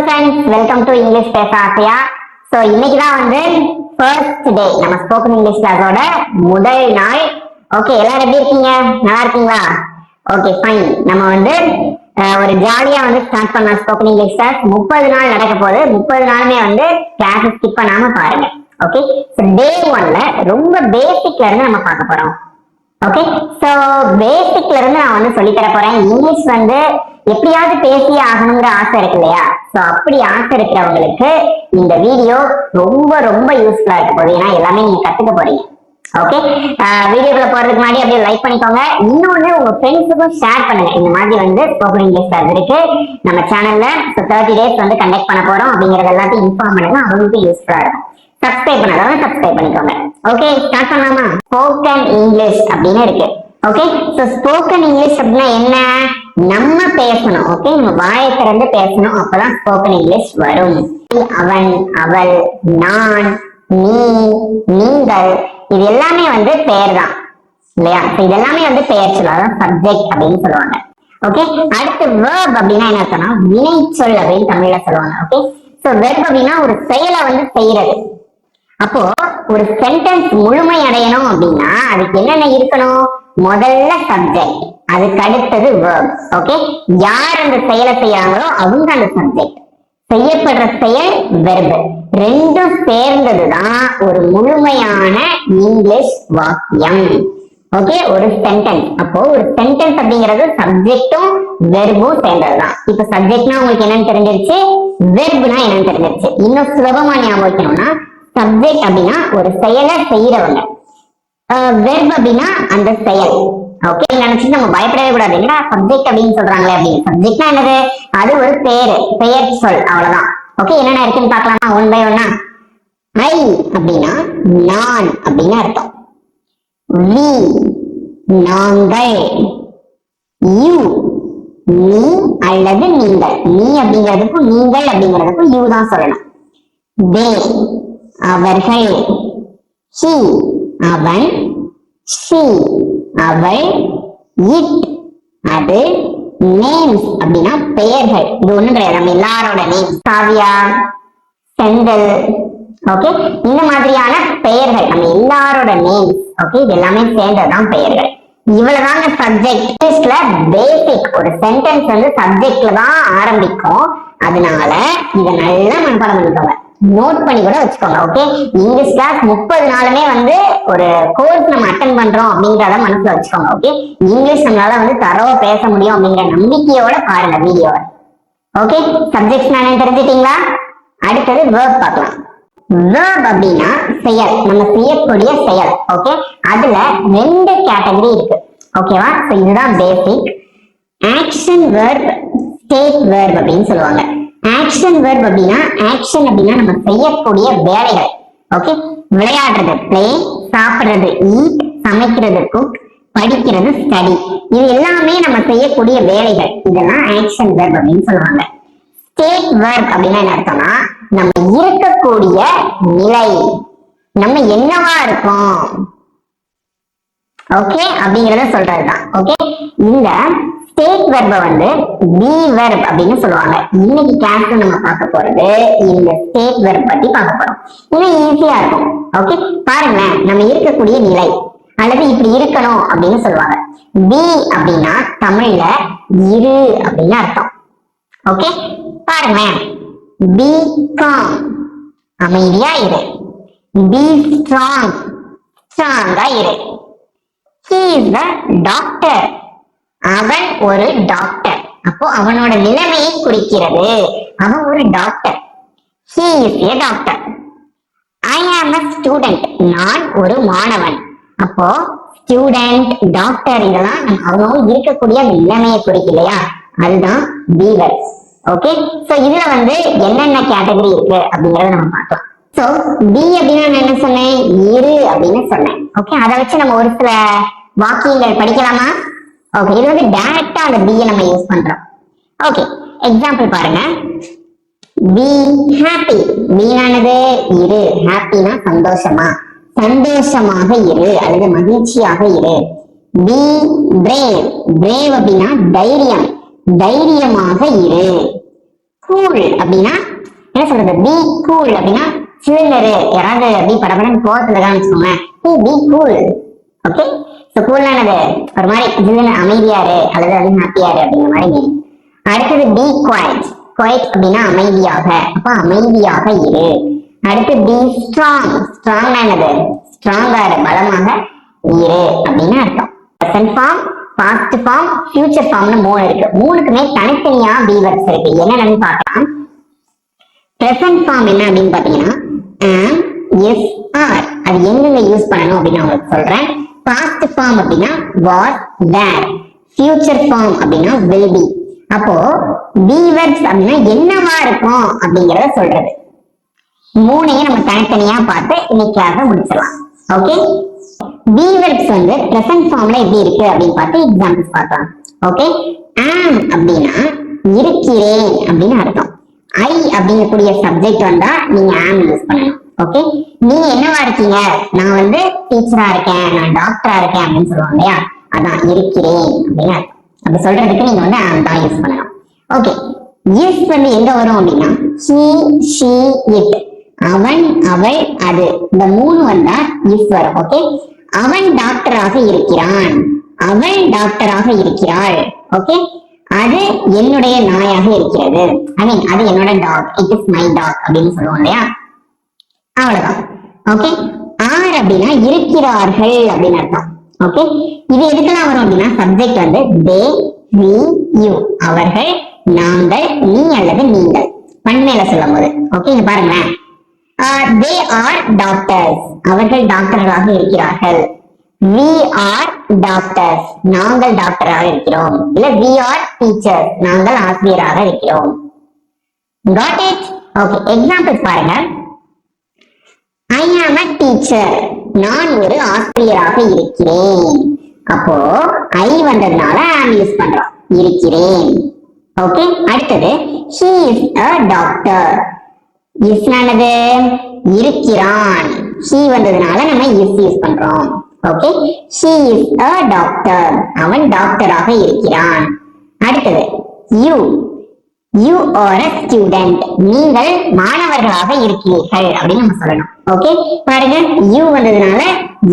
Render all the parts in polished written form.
Friends, welcome to English பேச ஆசையா. So இன்னைக்கு தான் வந்து ஃபர்ஸ்ட் டே நம்ம ஸ்போக்கன் இங்கிலீஷ் கிளாஸோட முதல் நாள். ஓகே, எல்லாரும் எப்படி இருக்கீங்க? நல்லா இருக்கீங்களா? Okay, fine. நம்ம வந்து ஒரு ஜாலியா வந்து ஸ்டார்ட் பண்ணலாம் ஸ்போக்கன் இங்கிலீஷ் கிளாஸ். 30 நாள் நடக்க போகுது. 30 நாளுமே வந்து கிளாஸ் ஸ்கிப் பண்ணாம பாருங்க. ஓகே, டே 1ல ரொம்ப பேசிக்ல இருந்து நம்ம பார்க்க போறோம். ஓகே, சோ பேசிக்ல இருந்து நான் வந்து சொல்லி தர போறேன். இங்கிலீஷ் வந்து எப்படியாவது பேசி ஆகணுங்கிற ஆசை இருக்கு இல்லையா? சோ அப்படி ஆசை இருக்கிறவங்களுக்கு இந்த வீடியோ ரொம்ப ரொம்ப யூஸ்ஃபுல்லா இருக்க போகுது. ஏன்னா எல்லாமே நீங்க கத்துக்க போறீங்க. ஓகே, வீடியோக்குள்ள போறதுக்கு முன்னாடி அப்படியே லைக் பண்ணிக்கோங்க. இன்னொன்னு உங்க ஃப்ரெண்ட்ஸுக்கும் ஷேர் பண்ணுங்க. இந்த மாதிரி வந்து ஸ்போக்கன் இங்கிலீஷ் கிளாஸ் இருக்கு நம்ம சேனல்ல. 30 டேஸ் வந்து கண்டக்ட் பண்ண போறோம் அப்படிங்கறது எல்லாத்தையும் இன்ஃபார்ம் பண்ணுங்க. அவங்களுக்கு யூஸ்ஃபுல்லா இருக்கும். சப்ஸ்கிரைப் பண்ணாதவங்க சப்ஸ்கிரைப் பண்ணிக்கோங்க. ஓகே, ஸ்டார்ட் பண்ணலாமா? ஸ்போக்கன் இங்கிலீஷ் அப்படின்னு இருக்கு. ஓகே, சோ ஸ்போக்கன் இங்கிலீஷ் அப்படின்னா என்ன? நம்ம பேசணும். ஓகே, நம்ம வாயை திறந்து பேசணும். அப்பதான் ஸ்போக்கன் இங்கிலீஷ் வரும். அவன், அவள், நான், நீ, நீங்கள், இது எல்லாமே வந்து பெயர் தான் இல்லையா? இதெல்லாமே வந்து பெயர் சொல், அதான் சப்ஜெக்ட் அப்படின்னு சொல்லுவாங்க. ஓகே, அடுத்து வெர்ப் அப்படின்னா என்ன அர்த்தம்னா வினைச்சொல் அப்படின்னு தமிழ்ல சொல்லுவாங்க. ஓகே, சோ வெர்ப் அப்படின்னா ஒரு செயலை வந்து செய்யறது. அப்போ ஒரு சென்டென்ஸ் முழுமை அடையணும் அப்படின்னா அதுக்கு என்னென்ன இருக்கணும்? முதல்ல சப்ஜெக்ட், அதுக்கு அடுத்தது வெர்ப். ஓகே, யார் அந்த செயலை செய்யறாங்களோ அவங்க அந்த சப்ஜெக்ட், செய்யப்படுற செயல் வெர்ப், ரெண்டும் சேர்ந்ததுதான் ஒரு முழுமையான இங்கிலீஷ் வாக்கியம். ஓகே, ஒரு சென்டென்ஸ். அப்போ ஒரு சென்டென்ஸ் அப்படிங்கிறது சப்ஜெக்டும் வெர்பும் சேர்ந்ததுதான். இப்ப சப்ஜெக்ட்னா உங்களுக்கு என்னன்னு தெரிஞ்சிருச்சு, வெர்ப்னா என்னன்னு தெரிஞ்சிருச்சு. இன்னும் சுலபமா ஞாபகம் வைக்கணும்னா சப்ஜெக்ட் அப்படின்னா ஒரு செயலை செய்யறவங்க, வெர்ப் அப்படின்னா அந்த செயல். ஓகே, நினைச்சு நம்ம பயப்படவே கூடாது. என்னடா சப்ஜெக்ட் அப்படின்னு சொல்றாங்களே அப்படின்னு. சப்ஜெக்ட்னா என்னது? அது ஒரு பெயர் சொல், அவ்வளவுதான். ஓகே, என்னென்ன இருக்குன்னு பார்க்கலாமா ஒன் பை ஒன்னா? ஐ அப்படின்னா நான் அப்படின்னு அர்த்தம். வி நாங்கள். யூ நீ அல்லது நீங்கள். நீ அப்படிங்கிறதுக்கும் நீங்கள் அப்படிங்கிறதுக்கும் யூ தான் சொல்லணும். தே அவர்கள். ஹி அவன். ஷி அவள். இட் அது. நேம்ஸ் அப்படின்னா பெயர்கள். இது ஒண்ணும் கிடையாது, நம்ம எல்லாரோட நேம்ஸ். காவியா, செந்தில். ஓகே, இந்த மாதிரியான பெயர்கள் நம்ம எல்லாரோட நேம்ஸ். ஓகே, இது எல்லாமே சேர்ந்ததுதான் பெயர்கள். இவ்வளவுதாங்க சப்ஜெக்ட். இங்கிலீஷ்ல பேசிக் ஒரு சென்டென்ஸ் வந்து சப்ஜெக்ட்ல தான் ஆரம்பிக்கும். அதனால இதை நல்லா மனப்பாடம் பண்ணிக்கோங்க, நோட் பண்ணி கூட வச்சுக்கோங்க. ஓகே, இங்கிலீஷ் கிளாஸ் 30 நாளுமே வந்து ஒரு கோர்ஸ் நம்ம அட்டென்ட் பண்றோம் அப்படிங்கறத மனசுல வச்சுக்கோங்க. ஓகே, இங்கிலீஷ் நம்மளால வந்து தரவா பேச முடியும் அப்படிங்கிற நம்பிக்கையோட பாருங்க வீடியோவை. ஓகே, சப்ஜெக்ட்ஸ் என்னன்னு தெரிஞ்சிட்டீங்களா? அடுத்தது வெர்ப் பார்க்கலாம். வெர்ப் அப்படின்னா செயல், நம்ம செய்யக்கூடிய செயல். ஓகே, அதுல 2 கேட்டகரி இருக்கு. ஓகேவா? சோ இதுதான் பேசிக். ஆக்ஷன் வெர்ப், ஸ்டேட் வெர்ப் அப்படின்னு சொல்லுவாங்க. ஆக்ஷன் வெர்ப் அப்படின்னா ஆக்ஷன் அப்படின்னா நம்ம செய்யக்கூடிய வேலைகள். ஓகே, விளையாடுறது பிளே, சாப்பிடுறது ஈட், சமைக்கிறது குக், படிக்கிறது ஸ்டடி, இது எல்லாமே நம்ம செய்யக்கூடிய வேலைகள். இதெல்லாம் ஆக்ஷன் வெர்ப் அப்படின்னு சொல்லுவாங்க. ஸ்டேட் வெர்ப் அப்படின்னா என்ன அர்த்தம்னா நம்ம இருக்கக்கூடிய நிலை, நம்ம என்னவா இருக்கோம் ஓகே அப்படிங்கறத சொல்றதுதான். ஓகே, இந்த ஸ்டேட் வெர்ப வந்து பி வெர்ப் அப்படின்னு சொல்லுவாங்க. இன்னைக்கு கிளாஸ்ல நம்ம பார்க்க போறது இந்த ஸ்டேட் வெர்ப் பத்தி பார்க்க போறோம். இன்னும் ஈஸியா இருக்கும். ஓகே, பாருங்க, நம்ம இருக்கக்கூடிய நிலை அல்லது இப்படி இருக்கணும் அப்படின்னு சொல்லுவாங்க. பி அப்படின்னா தமிழ்ல இரு அப்படின்னு அர்த்தம். ஓகே, பாருங்க, பி காம் அமைதியா இரு. பி ஸ்ட்ராங் ஸ்ட்ராங்கா இரு. He is the doctor. அவன் ஒரு டாக்டர். அப்போ அவனோட நிலைமையை குறிக்கிறது. அவன் ஒரு doctor. He is a doctor. I am a student. நான் ஒரு மாணவன். அப்போ ஸ்டூடெண்ட், டாக்டர் இதெல்லாம் அவங்க இருக்கக்கூடிய நிலைமையை குறிக்கலையா? அதுதான் பி வெர்ப். ஓகே, சோ இதுல வந்து என்னென்ன கேட்டகரி இருக்கு அப்படிங்கறத நம்ம பார்த்தோம். சோ பி அப்படின்னா நான் என்ன சொன்னேன்? இரு அப்படின்னு சொன்னேன். ஓகே, அதை வச்சு நம்ம ஒரு சில வாக்கியங்கள் படிக்கலாமா? ஓகே, இது வந்து டைரக்டா அந்த பி நம்ம யூஸ் பண்றோம். ஓகே, எக்ஸாம்பிள் பாருங்க. Be happy. பீனானது இரு, ஹாப்பினா சந்தோஷமா, சந்தோஷமாக இரு அல்லது மகிழ்ச்சியாக இரு. B brave. பிரேவ் அப்படின்னா தைரியம், தைரியமாக இரு. கூல் அப்படின்னா என்ன சொல்றது, பி கூல் அப்படின்னா சில்லுரு, யாராவது அப்படி படப்படன்னு கோவத்துல தான் வச்சுக்கோங்க, பி கூல். ஓகே, சோ கூல்னா என்னது, ஒரு மாதிரி சில்லுன்னு அமைதியாரு அல்லது அது ஹாப்பியாரு அப்படிங்கிற மாதிரி. அடுத்தது பி குவைட். குவைட் அப்படின்னா அமைதியாக, அப்ப அமைதியாக இரு. அடுத்து பி ஸ்ட்ராங். ஸ்ட்ராங்னா என்னது, ஸ்ட்ராங்கா இரு, பலமாக இரு அப்படின்னு அர்த்தம். Present form, past form, future ஃபார்ம்னு 3 இருக்கு. 3க்குமே தனித்தனியா பி வெர்ப்ஸ் இருக்கு. என்னன்னு பார்க்கலாம். ப்ரெசன்ட் ஃபார்ம் என்ன அப்படின்னு பாத்தீங்கன்னா am, is, are. அது எங்க யூஸ் பண்ணணும் அப்படின்னு நான் உங்களுக்கு சொல்றேன். பாஸ்ட் ஃபார்ம் அப்படின்னா was, were. ஃபியூச்சர் ஃபார்ம் அப்படின்னா will be. அப்போ பி வெர்ப்ஸ் அப்படின்னா என்னவா இருக்கும் அப்படிங்கறத சொல்றது. 3ஐயும் நம்ம தனித்தனியா பார்த்து இன்னைக்காக முடிச்சிடலாம். ஓகே, பி வெர்ப்ஸ் வந்து பிரசன்ட் ஃபார்ம்ல எப்படி இருக்கு அப்படின்னு பார்த்து எக்ஸாம்பிள்ஸ் பார்க்கலாம். ஓகே, am அப்படின்னா இருக்கிறேன் அப்படின்னு அர்த்தம். ஐ அப்படிங்கக்கூடிய சப்ஜெக்ட் வந்தா நீங்க am யூஸ் பண்ணணும். ஓகே, நீங்க என்னவா இருக்கீங்க, நான் வந்து டீச்சரா இருக்கேன், நான் டாக்டரா இருக்கேன் அப்படின்னு சொல்லுவாங்க இல்லையா, அதான் இருக்கிறேன் அப்படின்னு அர்த்தம். அப்படி சொல்றதுக்கு நீங்க வந்து am தான் யூஸ் பண்ணணும். ஓகே, is வந்து எங்க வரும் அப்படின்னா he, she, it. அவன், அவள், அது, இந்த 3 வந்தா is வரும். ஓகே, அவன் டாக்டராக இருக்கிறான், அவள் டாக்டராக இருக்கிறாள். ஓகே, அது என்னுடைய நாயாக இருக்கிறது, ஐ மீன் அது என்னோட dog, it is my dog அப்படின்னு சொல்லுவோம் இல்லையா, அவ்வளவுதான். ஓகே, ஆர் அப்படின்னா இருக்கிறார்கள் அப்படின்னு அர்த்தம். ஓகே, இது எதுக்கெல்லாம் வரும் அப்படின்னா சப்ஜெக்ட் வந்து தே, we, you. அவர்கள், நாங்கள், நீ அல்லது நீங்கள் பன்மையில சொல்லும் போது. ஓகே, இங்க பாருங்களேன், they are doctors. அவர்கள் டாக்டர்களாக இருக்கிறார்கள். we are doctors. நாங்கள் டாக்டராக இருக்கிறோம். இல்ல we are teachers. நாங்கள் ஆசிரியராக இருக்கிறோம். got it? ஓகே, எக்ஸாம்பிள்ஸ் பாருங்க. I am a teacher. நான் ஒரு ஆசிரியராக இருக்கிறேன். அப்போ I வந்ததுனால am யூஸ் பண்றோம், இருக்கிறேன். ஓகே, அடுத்தது he is a doctor. is நானது இருக்கிறான், he வந்ததுனால நம்ம is யூஸ் பண்றோம். Okay, he is a doctor. அவன் டாக்டராக இருக்கிறான். அடுத்தது you, you are a student. நீங்கள் மாணவர்களாக இருக்கிறீர்கள் அப்படின்னு நம்ம சொல்லணும். ஓகே, பாருங்க, you வந்ததுனால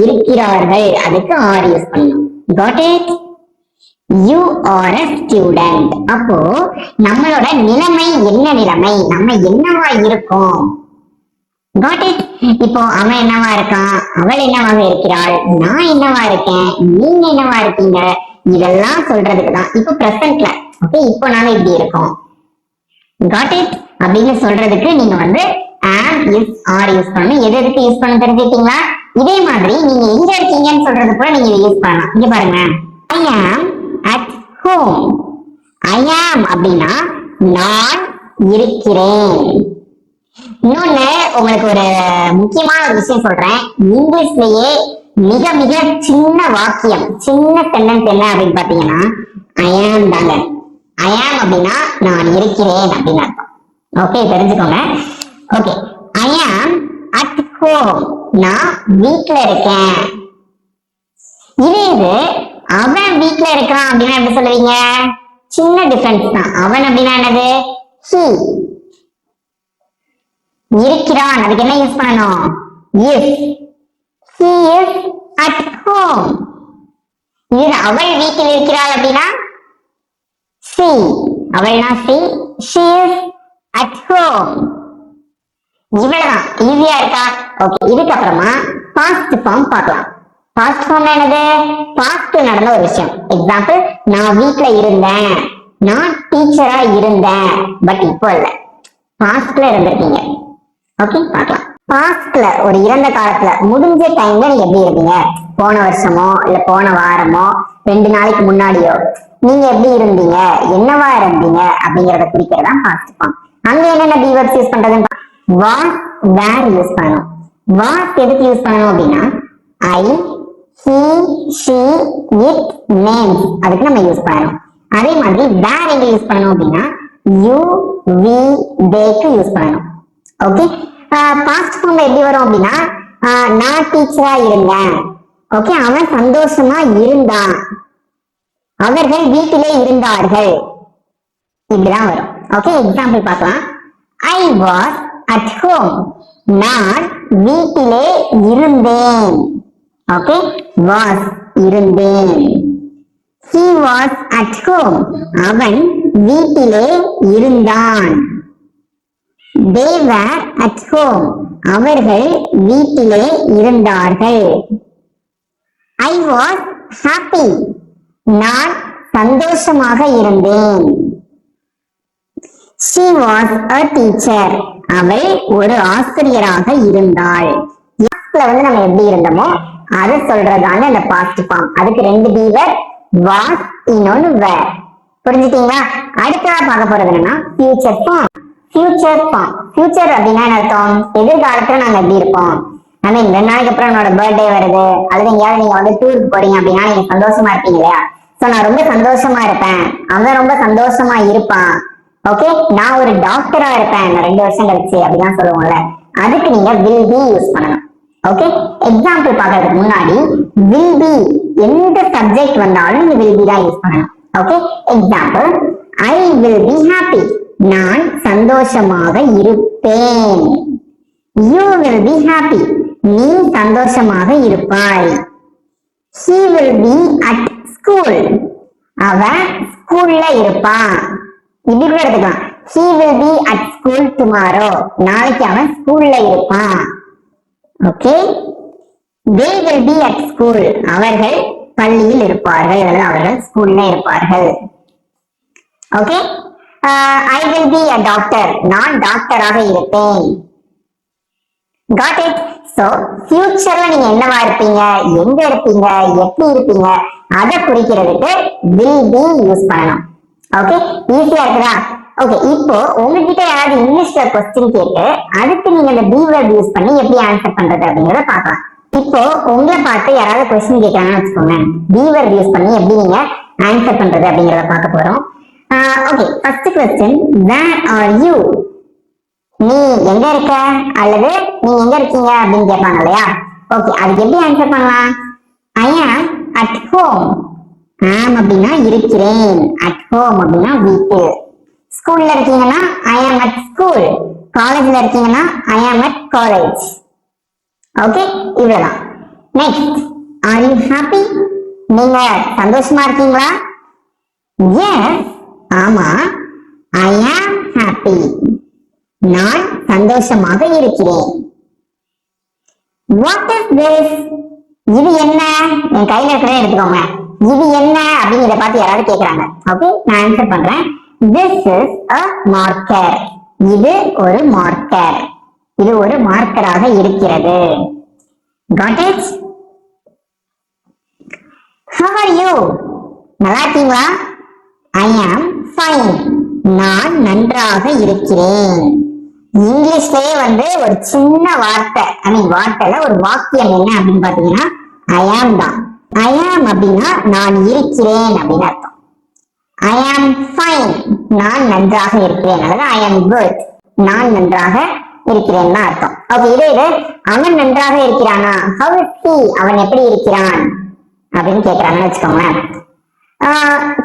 இருக்கிறார்கள், அதுக்கு are யூஸ் பண்ணணும். got it? you are a student. அப்போ நம்மளோட நிலைமை என்ன நிலைமை, நம்ம என்னவா இருக்கோம். got it? இப்போ அவன் என்னவா இருக்கான், அவள் என்னவாக இருக்கிறாள், நான் என்னவா இருக்கேன், நீங்க என்னவா இருக்கீங்க, இதெல்லாம் சொல்றதுக்கு தான் இப்போ பிரசன்ட்ல. ஓகே, இப்போ நாங்க இப்படி இருக்கோம். got it? அப்படின்னு சொல்றதுக்கு நீங்க வந்து am, is, are யூஸ் பண்ணணும். எது எதுக்கு யூஸ் பண்ண தெரிஞ்சுக்கிட்டீங்களா? இதே மாதிரி நீங்க எங்க இருக்கீங்கன்னு சொல்றது கூட நீங்க யூஸ் பண்ணலாம். இங்க பாருங்க, I am at home. I am அப்படின்னா நான் இருக்கிறேன். இன்னொன்னு உங்களுக்கு ஒரு முக்கியமான ஒரு விஷயம் சொல்றேன். இங்கிலீஷ்லயே மிக மிக சின்ன வாக்கியம், சின்ன சென்டென்ஸ் என்ன அப்படின்னு பாத்தீங்கன்னா I am தாங்க. I am அப்படின்னா நான் இருக்கிறேன் அப்படின்னு அர்த்தம். ஓகே, தெரிஞ்சுக்கோங்க. Okay, I am at home. நான் வீட்ல இருக்கேன். இது அவன் வீட்ல இருக்கான் அப்படின்னா எப்படி சொல்லுவீங்க, சின்ன டிஃபரன்ஸ் தான். அவன் அப்படின்னா என்னது, he. இருக்கிறான், அதுக்கு என்ன யூஸ் பண்ணணும், is. he is at home. இது அவள் வீட்டில் இருக்கிறாள் அப்படின்னா she. அவள்னா she is at home. இவ்வளவுதான், ஈஸியா இருக்கா? ஓகே, இதுக்கப்புறமா பாஸ்ட் ஃபார்ம் பார்க்கலாம். பாஸ்ட் ஃபார்ம் என்னது, பாஸ்ட் நடந்த ஒரு விஷயம். எக்ஸாம்பிள், நான் வீட்ல இருந்தேன், நான் டீச்சரா இருந்தேன், பட் இப்போ இல்ல, பாஸ்ட்ல இருந்திருக்கீங்க. ஓகே, பார்க்கலாம். பாஸ்ட்ல ஒரு இறந்த காலத்துல முடிஞ்ச டைம்ல நீங்க எப்படி இருந்தீங்க, போன வருஷமோ இல்ல போன வாரமோ 2 நாளைக்கு முன்னாடியோ நீங்க எப்படி இருந்தீங்க, என்னவா இருந்தீங்க அப்படிங்கறத குறிக்கிறதா பாஸ்ட் ஃபார்ம். அங்க என்னென்ன பி வெர்ப்ஸ் யூஸ் பண்றதுன்னு was, were யூஸ் பண்ணணும். was எதுக்கு யூஸ் பண்ணணும் அப்படின்னா I, he, she, it, names அதுக்கு நம்ம யூஸ் பண்ணணும். அதே மாதிரி were எங்க யூஸ் பண்ணணும் அப்படின்னா you, we, theyக்கு யூஸ் பண்ணணும். ஓகே, பாஸ்ட் ஃபார்ம்ல எப்படி வரும் அப்படின்னா நான் டீச்சரா இருந்தேன். ஓகே, அவன் சந்தோஷமா இருந்தான், அவர்கள் வீட்டிலே இருந்தார்கள், இப்படிதான் வரும். ஓகே, எக்ஸாம்பிள் பார்க்கலாம். I was at home. நான் வீட்டிலே இருந்தேன். ஓகே, was இருந்தேன். He was at home. அவன் வீட்டிலே இருந்தான். They were at home. அவர்கள் வீட்டிலே இருந்தார்கள். I was happy. நான் சந்தோஷமாக இருந்தேன். She was a teacher. அவள் ஒரு ஆசிரியராக இருந்தாள். வந்து நம்ம எப்படி இருந்தோமோ அதை சொல்றதாங்க இந்த பாஸ்ட் ஃபார்ம். அதுக்கு ரெண்டு பீவர் was, இன்னொன்னு were. புரிஞ்சுட்டீங்களா? அடுத்ததா பார்க்க போறது என்னன்னா future form. Future form, future அப்படின்னா என்ன அர்த்தம்? எதிர்காலத்துல நாங்க எப்படி இருப்போம்? ஐ மீன் 2 நாளைக்கு அப்புறம் என்னோட பர்த்டே வருது, அல்லது எங்கேயாவது நீங்க வந்து டூருக்கு போறீங்க அப்படின்னா நீங்க சந்தோஷமா இருப்பீங்க இல்லையா? சோ நான் ரொம்ப சந்தோஷமா இருப்பேன், அவன் ரொம்ப சந்தோஷமா இருப்பான். ஓகே, நான் ஒரு டாக்டரா இருப்பேன் 2 வருஷம் கழிச்சு அப்படிதான் சொல்லுவோம்ல, அதுக்கு நீங்க will be யூஸ் பண்ணணும். ஓகே, எக்ஸாம்பிள் பார்க்கறதுக்கு முன்னாடி will be எந்த சப்ஜெக்ட் வந்தாலும் நீங்க will be தான் யூஸ் பண்ணணும். Okay, example I will be happy. நான் சந்தோஷமாக இருப்பேன். You will be happy. நீ சந்தோஷமாக இருப்பாய். He will be at school. அவன் ஸ்கூல்ல இருப்பான். இப்படி கூட எடுத்துக்கலாம். He will be at school tomorrow. நாளைக்கு அவன் ஸ்கூல்ல இருப்பான். Okay, they will be at school. அவர்கள் பள்ளியில் இருப்பார்கள், அல்லது அவர்கள் ஸ்கூல்ல இருப்பார்கள். Okay, I will be a doctor. நான் டாக்டராக இருப்பேன். Got it? So futureல நீங்க என்னவா இருப்பீங்க, எங்க இருப்பீங்க, எப்படி இருப்பீங்க, அதை குறிக்கிறதுக்கு will be யூஸ் பண்ணணும். ஓகே, ஈஸியா இருக்குதா? ஓகே, இப்போ உங்ககிட்ட யாராவது இங்கிலீஷ்ல கொஸ்டின் கேட்டு அதுக்கு நீங்க இந்த be verb யூஸ் பண்ணி எப்படி ஆன்சர் பண்றது அப்படிங்கறத பார்க்கலாம். இப்போ உங்களை பார்த்து யாராவது கொஸ்டின் கேட்கறாங்கன்னு வச்சுக்கோங்க, be verb யூஸ் பண்ணி எப்படி நீங்க ஆன்சர் பண்றது அப்படிங்கறத பார்க்க போறோம். Okay, first question, where are you? நீ எங்க இருக்க அல்லது நீ எங்க இருக்கீங்க அப்படின்னு கேட்பாங்க இல்லையா? ஓகே, அதுக்கு எப்படி ஆன்சர் பண்ணலாம்? I am at home. am அப்படின்னா இருக்கிறேன், at home அப்படின்னா வீட்டில். ஸ்கூல்ல இருக்கீங்கன்னா I am at school. காலேஜ்ல இருக்கீங்கன்னா I am at college. Okay, இவ்வளவுதான். Next, are you happy? நீங்க சந்தோஷமா இருக்கீங்களா? Yes, ஆமா, I am happy. நான் சந்தோஷமாக இருக்கிறேன். What is this? இது என்ன? என் கையில இருக்கிறத எடுத்துக்கோங்க. இது என்ன அப்படின்னு இதை பார்த்து யாராவது கேட்கறாங்க. ஓகே, நான் ஆன்சர் பண்றேன். This is a marker. இது ஒரு மார்க்கர். இது ஒரு மார்க்கராக இருக்கிறது. Got it? How are you? நல்லா இருக்கீங்களா? I am fine. நான் நன்றாக இருக்கிறேன். இங்கிலீஷ்லயே வந்து ஒரு சின்ன வார்த்தை, ஐ மீன் வார்த்தைல ஒரு வாக்கியம் என்ன அப்படின்னு பாத்தீங்கன்னா I am தான். I am அப்படின்னா நான் இருக்கிறேன் அப்படின்னு அர்த்தம். I am fine. நான் நன்றாக இருக்கிறேன், அல்லது I am good. நான் நன்றாக இருக்கிறேன் அர்த்தம். ஓகே, இது அவன் நன்றாக இருக்கிறானா? How is he? அவன் எப்படி இருக்கிறான் அப்படின்னு கேட்கிறாங்கன்னு வச்சுக்கோங்களேன்.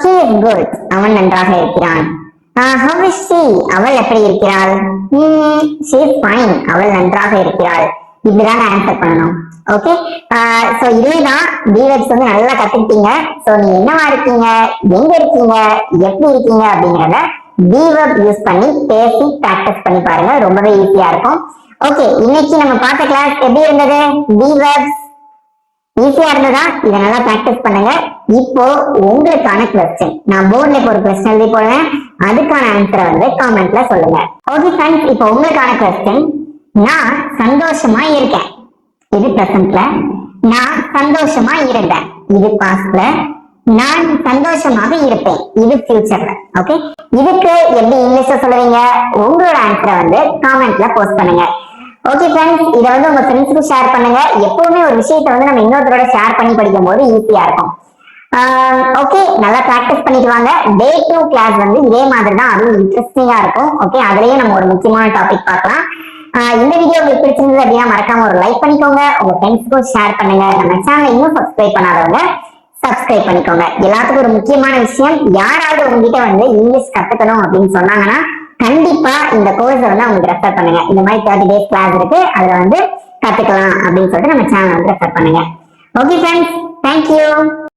He is good. அவன் நன்றாக இருக்கிறான். How is she? அவள் எப்படி இருக்கிறாள்? She is fine. அவள் நன்றாக இருக்கிறாள். இப்படிதான் ஆன்சர் பண்ணணும். ஓகே, சோ இதுதான் be verbs வந்து நல்லா கத்துக்கிட்டீங்க. சோ நீங்க என்னவா இருக்கீங்க, எங்க இருக்கீங்க, எப்படி இருக்கீங்க அப்படிங்கறத be verb யூஸ் பண்ணி பேசி பிராக்டிஸ் பண்ணி பாருங்க, ரொம்பவே ஈஸியா இருக்கும். ஓகே, இன்னைக்கு நம்ம பார்த்த கிளாஸ் எப்படி இருந்தது? be verbs ஈஸியா இருந்ததா? இதை நல்லா பிராக்டிஸ் பண்ணுங்க. இப்போ உங்களுக்கான கொஸ்டின், நான் போர்ட்ல இப்போ ஒரு கொஸ்டின் எழுதி போடுறேன், அதுக்கான ஆன்சரை வந்து காமெண்ட்ல சொல்லுங்க. ஓகே ஃப்ரெண்ட்ஸ், இப்போ உங்களுக்கான கொஸ்டின், நான் சந்தோஷமா இருக்கேன். இது பிரசன்ட்ல. நான் சந்தோஷமா இருந்தேன். இது பாஸ்ட்ல. நான் சந்தோஷமாக இருப்பேன். இது ஃபியூச்சர்ல. ஓகே, இதுக்கு எப்படி இங்கிலீஷ்ல சொல்லுவீங்க? உங்களோட ஆன்சரை வந்து காமெண்ட்ல போஸ்ட் பண்ணுங்க. ஓகே ஃப்ரெண்ட்ஸ், இதை வந்து உங்க ஃப்ரெண்ட்ஸ்க்கு ஷேர் பண்ணுங்க. எப்பவுமே ஒரு விஷயத்தை வந்து நம்ம இன்னொருத்தரோட ஷேர் பண்ணி படிக்கும் போது ஈஸியா இருக்கும். ஓகே, நல்லா பிராக்டிஸ் பண்ணிட்டு வாங்க. டே 2 கிளாஸ் வந்து இதே மாதிரி தான், அதுவும் இன்ட்ரெஸ்டிங்கா இருக்கும். ஓகே, அதுலயே நம்ம ஒரு முக்கியமான டாபிக் பார்க்கலாம். இந்த வீடியோ உங்களுக்கு பிடிச்சிருந்தது அப்படின்னா மறக்காம ஒரு லைக் பண்ணிக்கோங்க, உங்க ஃப்ரெண்ட்ஸ்க்கும் ஷேர் பண்ணுங்க. நம்ம சேனலை இன்னும் சப்ஸ்கிரைப் பண்ணாதவங்க சப்ஸ்கிரைப் பண்ணிக்கோங்க. எல்லாத்துக்கும் ஒரு முக்கியமான விஷயம், யாராவது உங்ககிட்ட வந்து இங்கிலீஷ் கத்துக்கணும் அப்படின்னு சொன்னாங்கன்னா கண்டிப்பா இந்த கோர்ஸ் வந்து அவங்களுக்கு ரெஃபர் பண்ணுங்க. இந்த மாதிரி 30 days கிளாஸ் இருக்கு, அதுல வந்து கத்துக்கலாம் அப்படின்னு சொல்லிட்டு நம்ம சேனல் வந்து ரெஃபர் பண்ணுங்க. Okay friends, thank you.